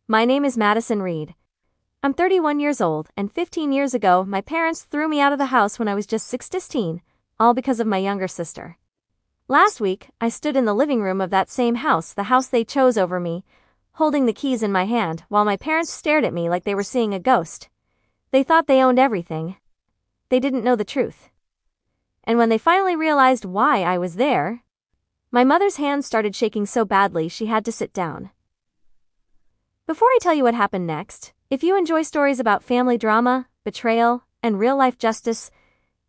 My name is Madison Reed. I'm 31 years old, and 15 years ago, my parents threw me out of the house when I was just 16, all because of my younger sister. Last week, I stood in the living room of that same house, the house they chose over me, holding the keys in my hand, while my parents stared at me like they were seeing a ghost. They thought they owned everything. They didn't know the truth. And when they finally realized why I was there, my mother's hands started shaking so badly she had to sit down. Before I tell you what happened next, if you enjoy stories about family drama, betrayal, and real-life justice,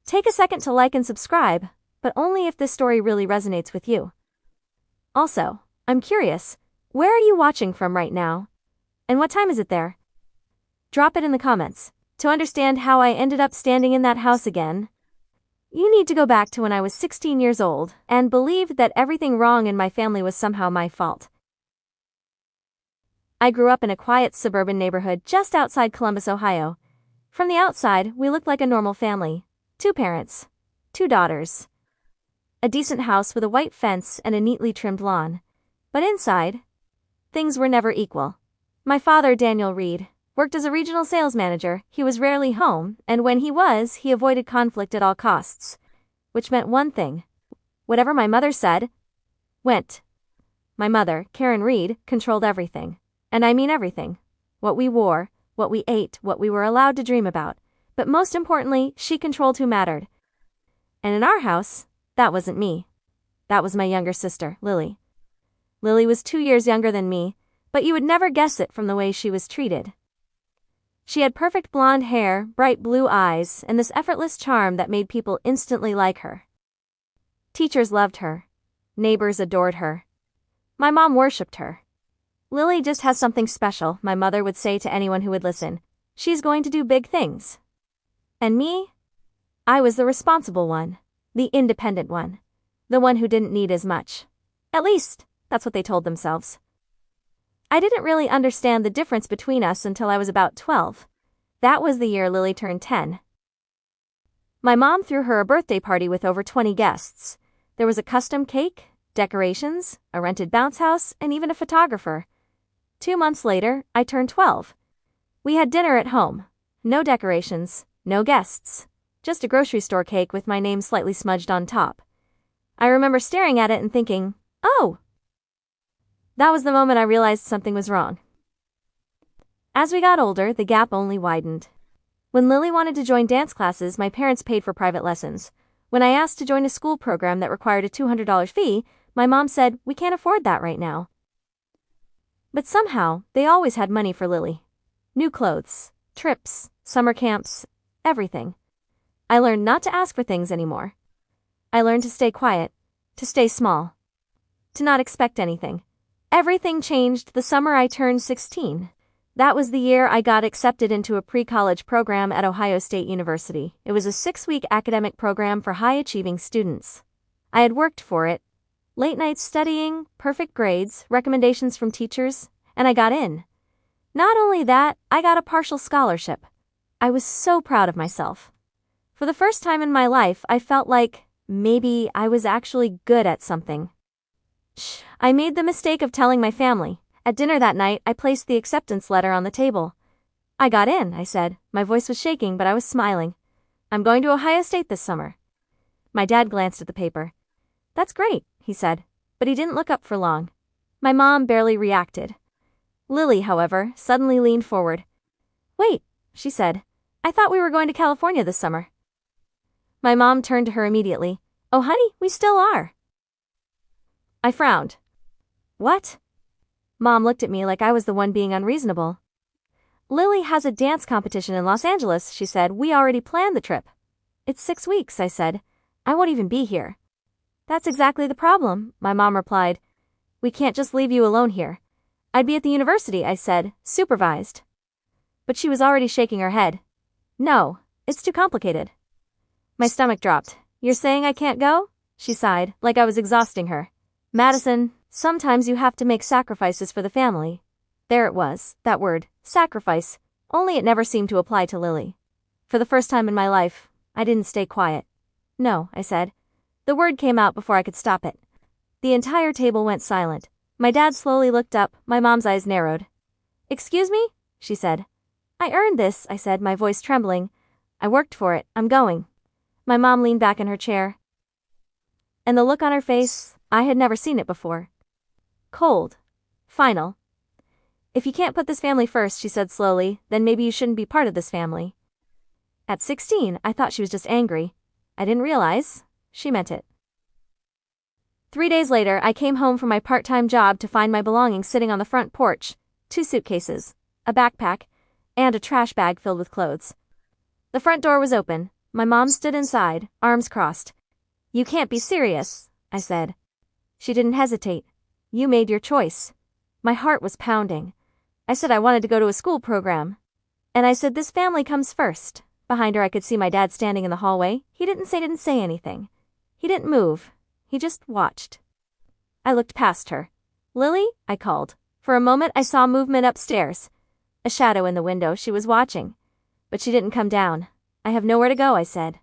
take a second to like and subscribe, but only if this story really resonates with you. Also, I'm curious, where are you watching from right now? And what time is it there? Drop it in the comments. To understand how I ended up standing in that house again, you need to go back to when I was 16 years old and believed that everything wrong in my family was somehow my fault. I grew up in a quiet suburban neighborhood just outside Columbus, Ohio. From the outside, we looked like a normal family. 2 parents, 2 daughters. A decent house with a white fence and a neatly trimmed lawn. But inside, things were never equal. My father, Daniel Reed, worked as a regional sales manager. He was rarely home, and when he was, he avoided conflict at all costs. Which meant one thing. Whatever my mother said, went. My mother, Karen Reed, controlled everything. And I mean everything. What we wore, what we ate, what we were allowed to dream about. But most importantly, she controlled who mattered. And in our house, that wasn't me. That was my younger sister, Lily. Lily was 2 years younger than me, but you would never guess it from the way she was treated. She had perfect blonde hair, bright blue eyes, and this effortless charm that made people instantly like her. Teachers loved her. Neighbors adored her. My mom worshipped her. Lily just has something special, my mother would say to anyone who would listen. She's going to do big things. And me? I was the responsible one. The independent one. The one who didn't need as much. At least, that's what they told themselves. I didn't really understand the difference between us until I was about 12. That was the year Lily turned 10. My mom threw her a birthday party with over 20 guests. There was a custom cake, decorations, a rented bounce house, and even a photographer. 2 months later, I turned 12. We had dinner at home. No decorations, no guests. Just a grocery store cake with my name slightly smudged on top. I remember staring at it and thinking, oh! That was the moment I realized something was wrong. As we got older, the gap only widened. When Lily wanted to join dance classes, my parents paid for private lessons. When I asked to join a school program that required a $200 fee, my mom said, we can't afford that right now. But somehow, they always had money for Lily. New clothes, trips, summer camps, everything. I learned not to ask for things anymore. I learned to stay quiet, to stay small, to not expect anything. Everything changed the summer I turned 16. That was the year I got accepted into a pre-college program at Ohio State University. It was a 6-week academic program for high-achieving students. I had worked for it. Late nights studying, perfect grades, recommendations from teachers, and I got in. Not only that, I got a partial scholarship. I was so proud of myself. For the first time in my life, I felt like maybe I was actually good at something. I made the mistake of telling my family. At dinner that night, I placed the acceptance letter on the table. I got in, I said. My voice was shaking, but I was smiling. I'm going to Ohio State this summer. My dad glanced at the paper. That's great, he said, but he didn't look up for long. My mom barely reacted. Lily, however, suddenly leaned forward. Wait, she said. I thought we were going to California this summer. My mom turned to her immediately. Oh, honey, we still are. I frowned. What? Mom looked at me like I was the one being unreasonable. Lily has a dance competition in Los Angeles, she said. We already planned the trip. It's 6 weeks, I said. I won't even be here. That's exactly the problem, my mom replied. We can't just leave you alone here. I'd be at the university, I said, supervised. But she was already shaking her head. No, it's too complicated. My stomach dropped. You're saying I can't go? She sighed, like I was exhausting her. Madison, sometimes you have to make sacrifices for the family. There it was, that word, sacrifice, only it never seemed to apply to Lily. For the first time in my life, I didn't stay quiet. No, I said. The word came out before I could stop it. The entire table went silent. My dad slowly looked up, my mom's eyes narrowed. Excuse me? She said. I earned this, I said, my voice trembling. I worked for it, I'm going. My mom leaned back in her chair. And the look on her face, I had never seen it before. Cold. Final. If you can't put this family first, she said slowly, then maybe you shouldn't be part of this family. At 16, I thought she was just angry. I didn't realize she meant it. 3 days later, I came home from my part-time job to find my belongings sitting on the front porch, 2 suitcases, a backpack, and a trash bag filled with clothes. The front door was open. My mom stood inside, arms crossed. You can't be serious, I said. She didn't hesitate. You made your choice. My heart was pounding. I said I wanted to go to a school program. And I said this family comes first. Behind her I could see my dad standing in the hallway. He didn't say anything. He didn't move. He just watched. I looked past her. Lily? I called. For a moment I saw movement upstairs. A shadow in the window. She was watching. But she didn't come down. I have nowhere to go, I said.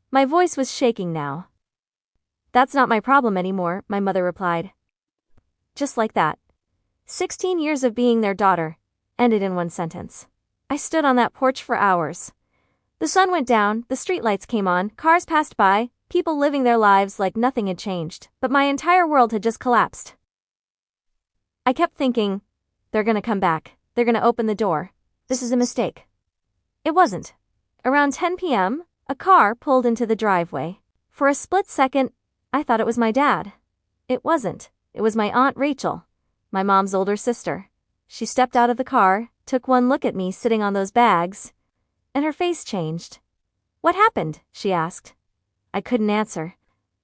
My voice was shaking now. That's not my problem anymore, my mother replied. Just like that. 16 years of being their daughter ended in one sentence. I stood on that porch for hours. The sun went down, the streetlights came on, cars passed by, people living their lives like nothing had changed, but my entire world had just collapsed. I kept thinking, they're gonna come back, they're gonna open the door. This is a mistake. It wasn't. Around 10 p.m., a car pulled into the driveway. For a split second, I thought it was my dad. It wasn't. It was my Aunt Rachel, my mom's older sister. She stepped out of the car, took one look at me sitting on those bags, and her face changed. What happened? She asked. I couldn't answer.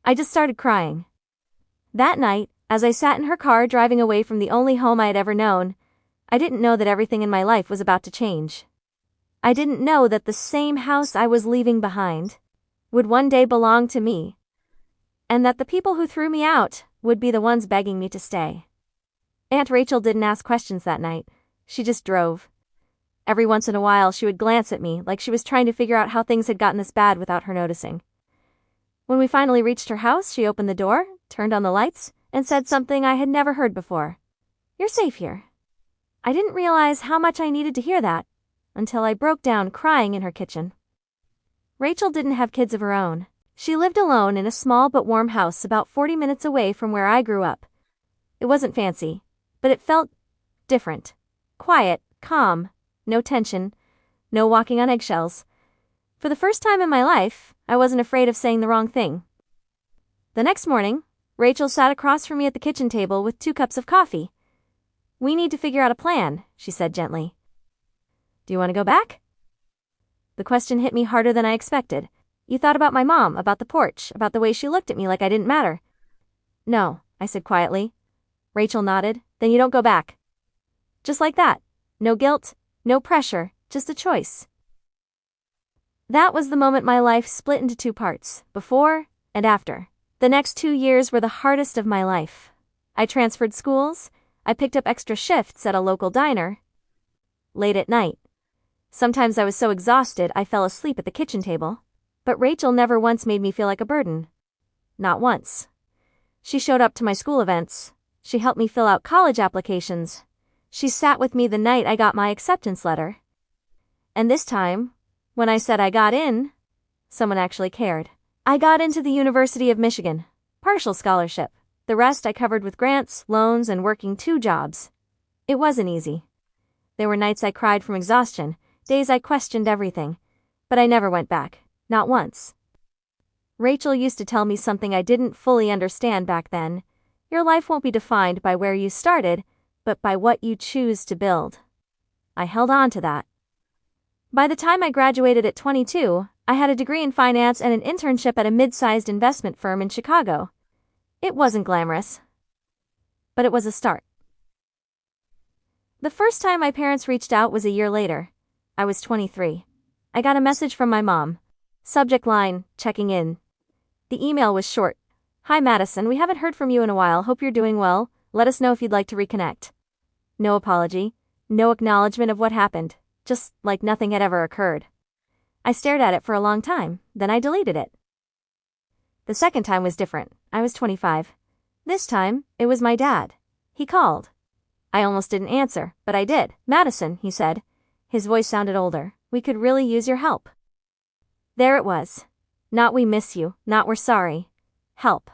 I just started crying. That night, as I sat in her car driving away from the only home I had ever known, I didn't know that everything in my life was about to change. I didn't know that the same house I was leaving behind would one day belong to me, and that the people who threw me out would be the ones begging me to stay. Aunt Rachel didn't ask questions that night. She just drove. Every once in a while she would glance at me like she was trying to figure out how things had gotten this bad without her noticing. When we finally reached her house, she opened the door, turned on the lights, and said something I had never heard before. You're safe here. I didn't realize how much I needed to hear that until I broke down crying in her kitchen. Rachel didn't have kids of her own. She lived alone in a small but warm house about 40 minutes away from where I grew up. It wasn't fancy, but it felt different. Quiet, calm, no tension, no walking on eggshells. For the first time in my life, I wasn't afraid of saying the wrong thing. The next morning, Rachel sat across from me at the kitchen table with 2 cups of coffee. We need to figure out a plan, she said gently. Do you want to go back? The question hit me harder than I expected. You thought about my mom, about the porch, about the way she looked at me like I didn't matter. No, I said quietly. Rachel nodded. Then you don't go back. Just like that. No guilt, no pressure, just a choice. That was the moment my life split into 2 parts, before and after. The next 2 years were the hardest of my life. I transferred schools, I picked up extra shifts at a local diner. Late at night. Sometimes I was so exhausted I fell asleep at the kitchen table. But Rachel never once made me feel like a burden. Not once. She showed up to my school events. She helped me fill out college applications. She sat with me the night I got my acceptance letter. And this time, when I said I got in, someone actually cared. I got into the University of Michigan. Partial scholarship. The rest I covered with grants, loans, and working 2 jobs. It wasn't easy. There were nights I cried from exhaustion, days I questioned everything. But I never went back. Not once. Rachel used to tell me something I didn't fully understand back then. Your life won't be defined by where you started, but by what you choose to build. I held on to that. By the time I graduated at 22, I had a degree in finance and an internship at a mid-sized investment firm in Chicago. It wasn't glamorous, but it was a start. The first time my parents reached out was a year later. I was 23. I got a message from my mom. Subject line, checking in. The email was short. Hi Madison, we haven't heard from you in a while, hope you're doing well, let us know if you'd like to reconnect. No apology, no acknowledgement of what happened, just like nothing had ever occurred. I stared at it for a long time, then I deleted it. The second time was different. I was 25. This time, it was my dad. He called. I almost didn't answer, but I did. Madison, he said. His voice sounded older. We could really use your help. There it was. Not we miss you, not we're sorry. Help.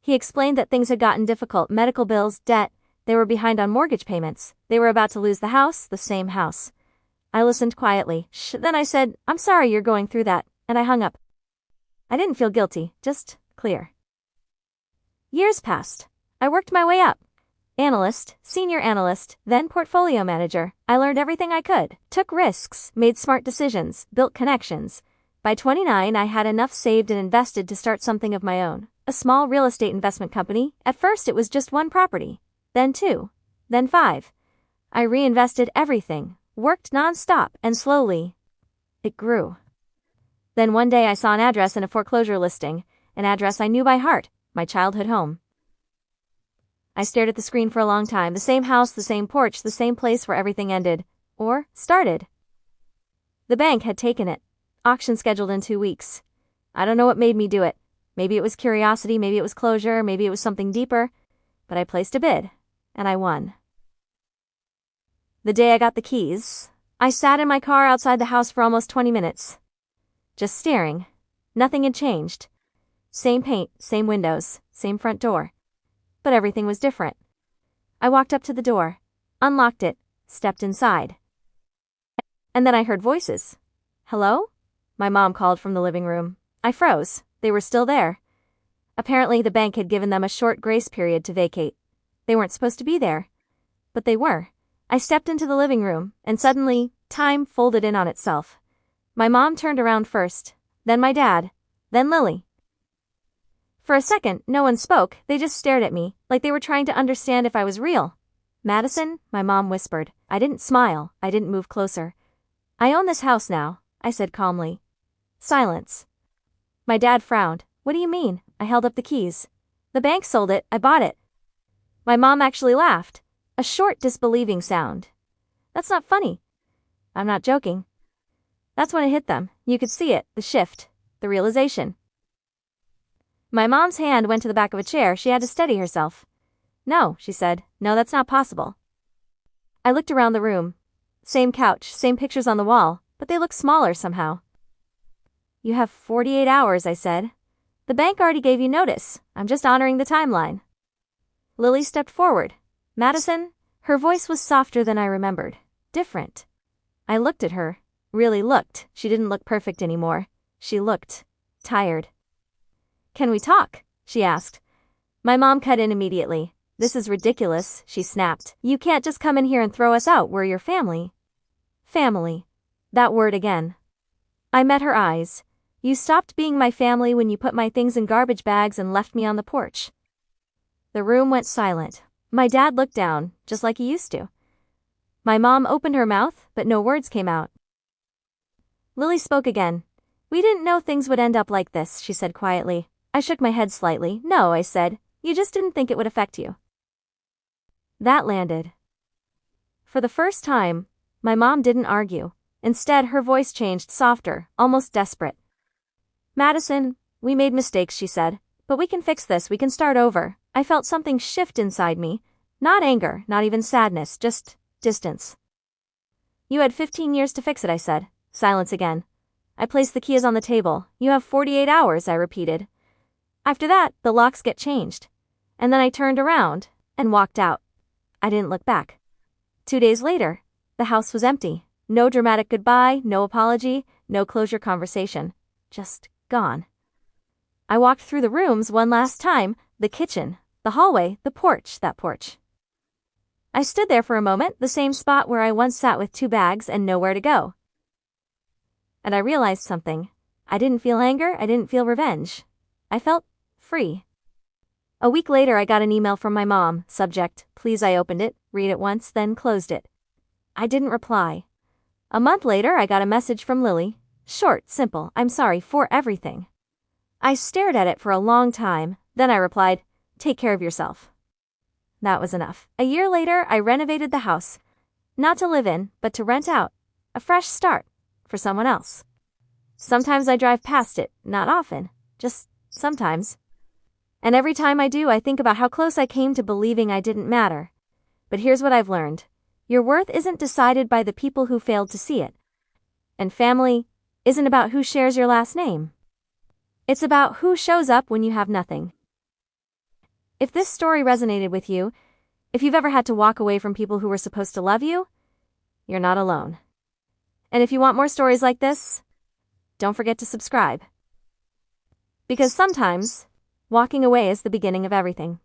He explained that things had gotten difficult, medical bills, debt, they were behind on mortgage payments, they were about to lose the house, the same house. I listened quietly. Then I said, I'm sorry you're going through that, and I hung up. I didn't feel guilty, just clear. Years passed. I worked my way up. Analyst, senior analyst, then portfolio manager. I learned everything I could, took risks, made smart decisions, built connections. By 29, I had enough saved and invested to start something of my own. A small real estate investment company. At first it was just 1 property. Then 2. Then 5. I reinvested everything, worked non-stop, and slowly, it grew. Then one day I saw an address in a foreclosure listing, an address I knew by heart, my childhood home. I stared at the screen for a long time, the same house, the same porch, the same place where everything ended. Or started. The bank had taken it. Auction scheduled in 2 weeks. I don't know what made me do it. Maybe it was curiosity, maybe it was closure, maybe it was something deeper. But I placed a bid, and I won. The day I got the keys, I sat in my car outside the house for almost 20 minutes. Just staring. Nothing had changed. Same paint, same windows, same front door. But everything was different. I walked up to the door, unlocked it, stepped inside. And then I heard voices. Hello? My mom called from the living room. I froze. They were still there. Apparently the bank had given them a short grace period to vacate. They weren't supposed to be there. But they were. I stepped into the living room, and suddenly, time folded in on itself. My mom turned around first, then my dad, then Lily. For a second, no one spoke, they just stared at me, like they were trying to understand if I was real. Madison, my mom whispered. I didn't smile, I didn't move closer. I own this house now, I said calmly. Silence. My dad frowned. What do you mean? I held up the keys. The bank sold it, I bought it. My mom actually laughed. A short, disbelieving sound. That's not funny. I'm not joking. That's when it hit them. You could see it, the shift, the realization. My mom's hand went to the back of a chair. She had to steady herself. No, she said. No, that's not possible. I looked around the room. Same couch, same pictures on the wall, but they looked smaller somehow. You have 48 hours, I said. The bank already gave you notice. I'm just honoring the timeline. Lily stepped forward. Madison? Her voice was softer than I remembered. Different. I looked at her. Really looked. She didn't look perfect anymore. She looked tired. Can we talk? She asked. My mom cut in immediately. This is ridiculous, she snapped. You can't just come in here and throw us out. We're your family. Family. That word again. I met her eyes. You stopped being my family when you put my things in garbage bags and left me on the porch. The room went silent. My dad looked down, just like he used to. My mom opened her mouth, but no words came out. Lily spoke again. We didn't know things would end up like this, she said quietly. I shook my head slightly. No, I said. You just didn't think it would affect you. That landed. For the first time, my mom didn't argue. Instead, her voice changed, softer, almost desperate. Madison, we made mistakes, she said. But we can fix this, we can start over. I felt something shift inside me. Not anger, not even sadness, just distance. You had 15 years to fix it, I said. Silence again. I placed the keys on the table. You have 48 hours, I repeated. After that, the locks get changed. And then I turned around and walked out. I didn't look back. 2 days later, the house was empty. No dramatic goodbye, no apology, no closure conversation. Just gone. I walked through the rooms one last time, the kitchen, the hallway, the porch, that porch. I stood there for a moment, the same spot where I once sat with 2 bags and nowhere to go. And I realized something. I didn't feel anger, I didn't feel revenge. I felt free. A week later I got an email from my mom, subject, please. I opened it, read it once, then closed it. I didn't reply. A month later I got a message from Lily. Short, simple, I'm sorry for everything. I stared at it for a long time, then I replied, take care of yourself. That was enough. A year later I renovated the house. Not to live in, but to rent out. A fresh start. For someone else. Sometimes I drive past it, not often, just sometimes. And every time I do I think about how close I came to believing I didn't matter. But here's what I've learned. Your worth isn't decided by the people who failed to see it. And family isn't about who shares your last name. It's about who shows up when you have nothing. If this story resonated with you, if you've ever had to walk away from people who were supposed to love you, you're not alone. And if you want more stories like this, don't forget to subscribe. Because sometimes, walking away is the beginning of everything.